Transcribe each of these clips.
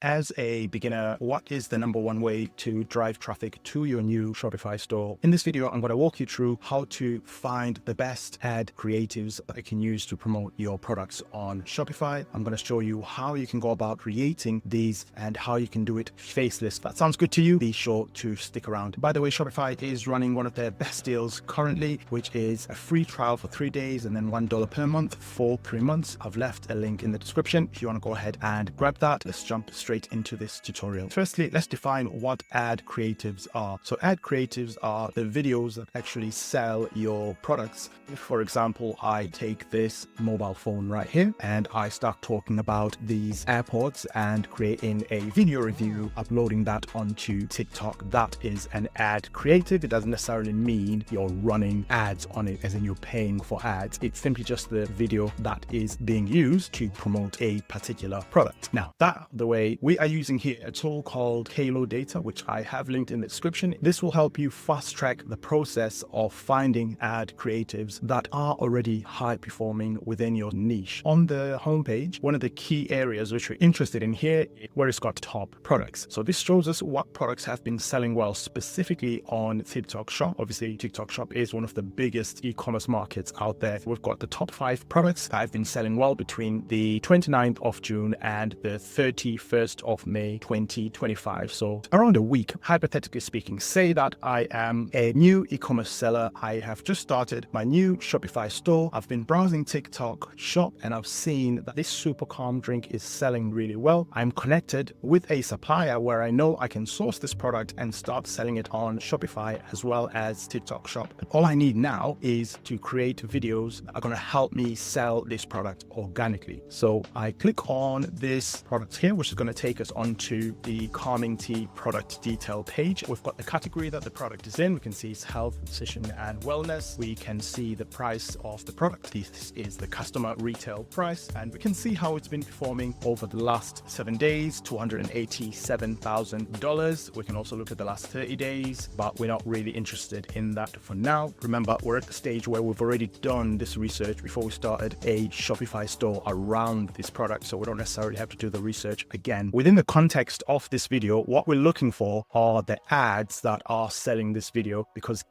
As a beginner, what is the number one way to drive traffic to your new Shopify store? In this video, I'm going to walk you through how to find the best ad creatives that you can use to promote your products on Shopify. I'm going to show you how you can go about creating these and how you can do it faceless. If that sounds good to you, be sure to stick around. By the way, Shopify is running one of their best deals currently, which is a free trial for 3 days and then $1 per month for 3 months. I've left a link in the description if you want to go ahead and grab that. Let's jump straight into this tutorial. Firstly, let's define what ad creatives are. So ad creatives are the videos that actually sell your products. If, for example, I take this mobile phone right here and I start talking about these AirPods and creating a video review, uploading that onto TikTok, that is an ad creative. It doesn't necessarily mean you're running ads on it, as in you're paying for ads. It's simply just the video that is being used to promote a particular product. Now, the way we are using here a tool called Halo Data, which I have linked in the description. This will help you fast track the process of finding ad creatives that are already high performing within your niche. On the homepage, one of the key areas which we're interested in here is where it's got top products. So this shows us what products have been selling well, specifically on TikTok Shop. Obviously, TikTok Shop is one of the biggest e-commerce markets out there. We've got the top 5 products that have been selling well between the 29th of June and the 31st of May 2025. So around a week, hypothetically speaking. Say that I am a new e-commerce seller. I have just started my new Shopify store. I've been browsing TikTok Shop and I've seen that this super calm drink is selling really well. I'm connected with a supplier where I know I can source this product and start selling it on Shopify as well as TikTok Shop. All I need now is to create videos that are going to help me sell this product organically. So I click on this product here, which is going to take us onto the calming tea product detail page. We've got the category that the product is in. We can see it's health, nutrition, and wellness. We can see the price of the product. This is the customer retail price, and we can see how it's been performing over the last 7 days, $287,000. We can also look at the last 30 days, but we're not really interested in that for now. Remember, we're at the stage where we've already done this research before we started a Shopify store around this product, so we don't necessarily have to do the research again. Within the context of this video, what we're looking for are the ads that are selling this video, because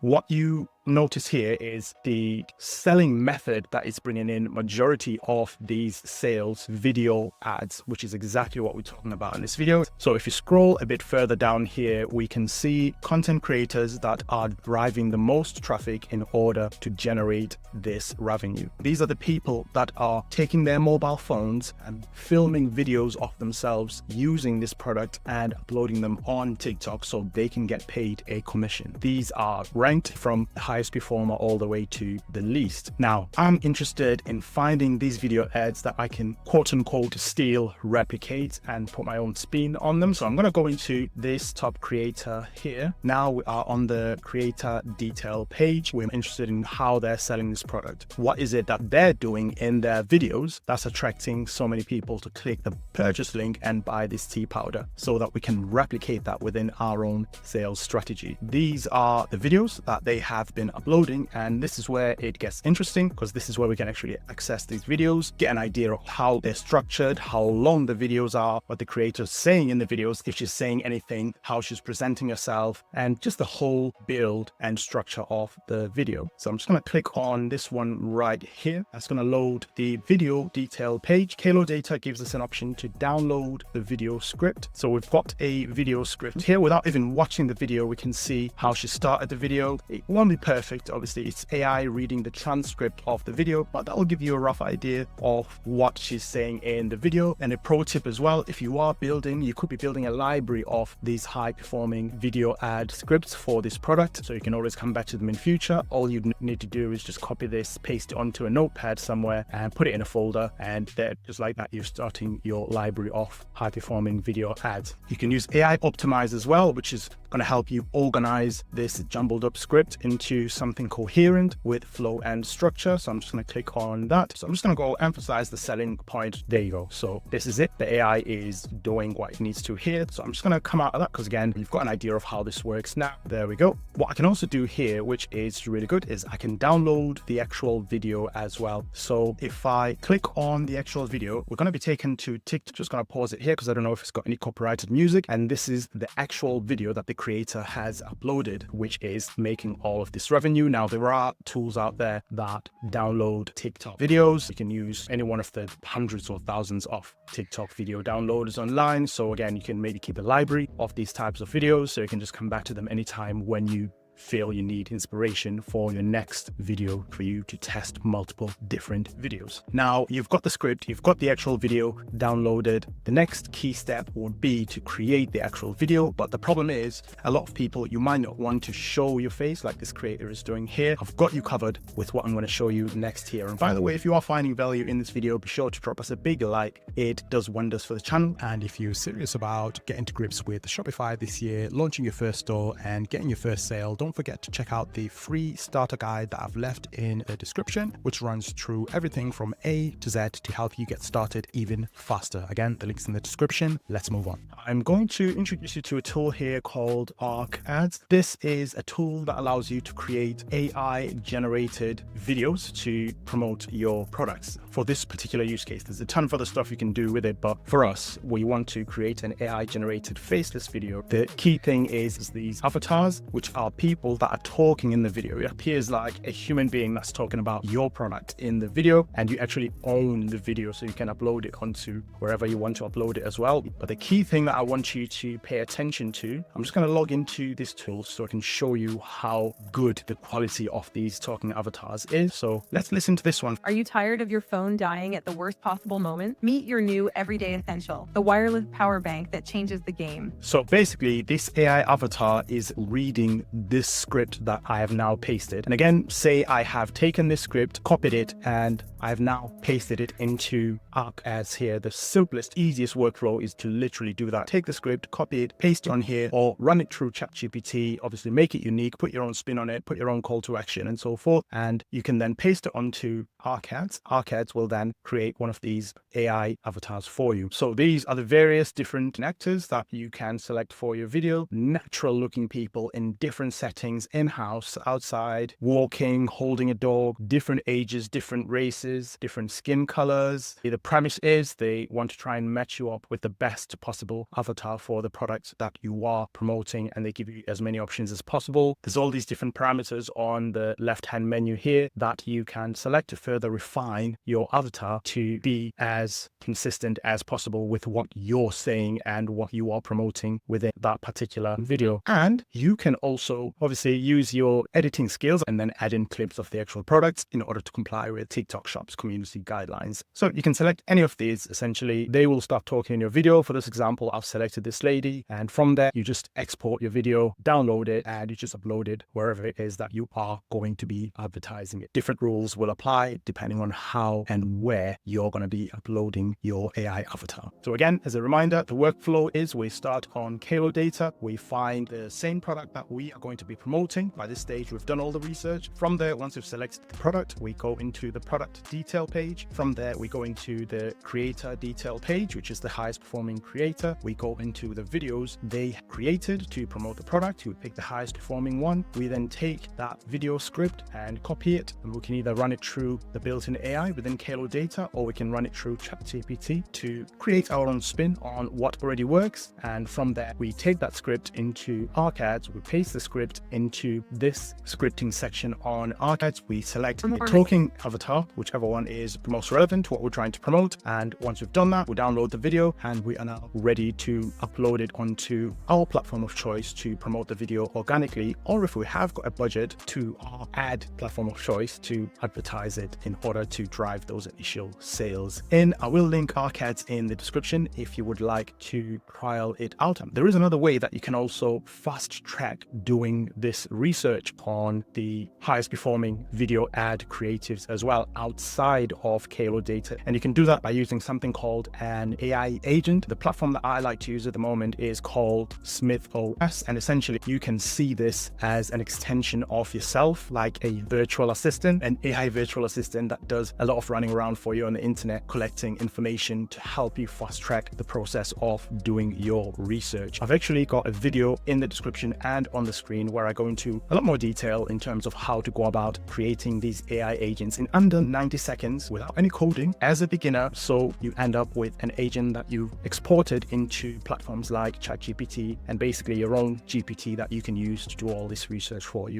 what you notice here is the selling method that is bringing in majority of these sales: video ads, which is exactly what we're talking about in this video. So if you scroll a bit further down here, we can see content creators that are driving the most traffic in order to generate this revenue. These are the people that are taking their mobile phones and filming videos of themselves using this product and uploading them on TikTok so they can get paid a commission. These are ranked from the highest performer all the way to the least. Now, I'm interested in finding these video ads that I can quote unquote steal, replicate, and put my own spin on them. So I'm going to go into this top creator here. Now we are on the creator detail page. We're interested in how they're selling this product. What is it that they're doing in their videos that's attracting so many people to click the purchase link and buy this tea powder, so that we can replicate that within our own sales strategy. These are the videos that they have been uploading, and this is where it gets interesting, because this is where we can actually access these videos, get an idea of how they're structured, how long the videos are, what the creator's saying in the videos, if she's saying anything, how she's presenting herself, and just the whole build and structure of the video. So I'm just going to click on this one right here. That's going to load the video detail page. Halo Data gives us an option to download the video script. So we've got a video script here. Without even watching the video, we can see how she started the video. It won't be perfect, obviously. It's AI reading the transcript of the video, but that will give you a rough idea of what she's saying in the video. And a pro tip as well, if you are building, you could be building a library of these high performing video ad scripts for this product, so you can always come back to them in future. All you need to do is just copy this, paste it onto a notepad somewhere and put it in a folder, and there, just like that, you're starting your library of high performing video ads. You can use AI Optimize as well, which is going to help you organize this jumbled up script into do something coherent with flow and structure. So I'm just going to click on that. So I'm just going to go emphasize the selling point. There you go. So this is it. The AI is doing what it needs to here. So I'm just going to come out of that because again, you've got an idea of how this works now. There we go. What I can also do here, which is really good, is I can download the actual video as well. So if I click on the actual video, we're going to be taken to TikTok. Just going to pause it here because I don't know if it's got any copyrighted music. And this is the actual video that the creator has uploaded, which is making all of this revenue. Now, there are tools out there that download TikTok videos. You can use any one of the hundreds or thousands of TikTok video downloaders online. So again, you can maybe keep a library of these types of videos so you can just come back to them anytime when you feel you need inspiration for your next video for you to test multiple different videos. Now you've got the script, you've got the actual video downloaded. The next key step would be to create the actual video. But the problem is a lot of people, you might not want to show your face like this creator is doing here. I've got you covered with what I'm going to show you next here. And by the way, if you are finding value in this video, be sure to drop us a big like. It does wonders for the channel. And if you're serious about getting to grips with Shopify this year, launching your first store and getting your first sale, don't forget to check out the free starter guide that I've left in the description, which runs through everything from A to Z to help you get started even faster. Again, the link's in the description. Let's move on. I'm going to introduce you to a tool here called Arc Ads. This is a tool that allows you to create AI generated videos to promote your products. For this particular use case, there's a ton of other stuff you can do with it, but for us, we want to create an AI generated faceless video. The key thing is these avatars, which are people that are talking in the video. It appears like a human being that's talking about your product in the video, and you actually own the video, so you can upload it onto wherever you want to upload it as well. But the key thing that I want you to pay attention to, I'm just going to log into this tool so I can show you how good the quality of these talking avatars is. So let's listen to this one. Are you tired of your phone dying at the worst possible moment? Meet your new everyday essential, the wireless power bank that changes the game. So basically, this AI avatar is reading this script that I have now pasted. And again, say I have taken this script, copied it, and I have now pasted it into Arc Ads here. The simplest, easiest workflow is to literally do that. Take the script, copy it, paste it on here, or run it through ChatGPT. Obviously, make it unique, put your own spin on it, put your own call to action and so forth. And you can then paste it onto Arc Ads. Arc Ads will then create one of these AI avatars for you. So these are the various different actors that you can select for your video. Natural looking people in different settings, in-house, outside, walking, holding a dog, different ages, different races, different skin colors. The premise is they want to try and match you up with the best possible avatar for the product that you are promoting, and they give you as many options as possible. There's all these different parameters on the left-hand menu here that you can select to further refine your avatar to be as consistent as possible with what you're saying and what you are promoting within that particular video. And you can also obviously use your editing skills and then add in clips of the actual products in order to comply with TikTok Shop's community guidelines. So you can select any of these. Essentially, they will start talking in your video. For this example, I've selected this lady, and from there, you just export your video, download it, and you just upload it wherever it is that you are going to be advertising it. Different rules will apply depending on how and where you're going to be uploading your AI avatar. So again, as a reminder, the workflow is we start on Kalo data. We find the same product that we are going to be promoting. By this stage, we've done all the research. From there, once we've selected the product, we go into the product detail page. From there, we go into the creator detail page, which is the highest performing creator. We go into the videos they created to promote the product. You would pick the highest performing one. We then take that video script and copy it, and we can either run it through the built-in AI within Kalo data, or we can run it through ChatGPT to create our own spin on what already works. And from there, we take that script into Arc Ads. We paste the script into this scripting section on Arc Ads. We select a talking avatar, whichever one is the most relevant to what we're trying to promote. And once we've done that, we download the video and we are now ready to upload it onto our platform of choice to promote the video organically, or if we have got a budget, to our ad platform of choice to advertise it in order to drive those initial sales in. I will link ArcAds in the description if you would like to trial it out. There is another way that you can also fast track doing this research on the highest performing video ad creatives as well outside of Kalo data. And you can do that by using something called an AI agent. The platform that I like to use at the moment is called Smith OS. And essentially you can see this as an extension of yourself, like a virtual assistant, an AI virtual assistant that does a lot of running around for you on the internet, collecting information to help you fast track the process of doing your research. I've actually got a video in the description and on the screen where I go into a lot more detail in terms of how to go about creating these AI agents in under 90 seconds without any coding as a beginner. So you end up with an agent that you exported into platforms like ChatGPT and basically your own GPT that you can use to do all this research for you.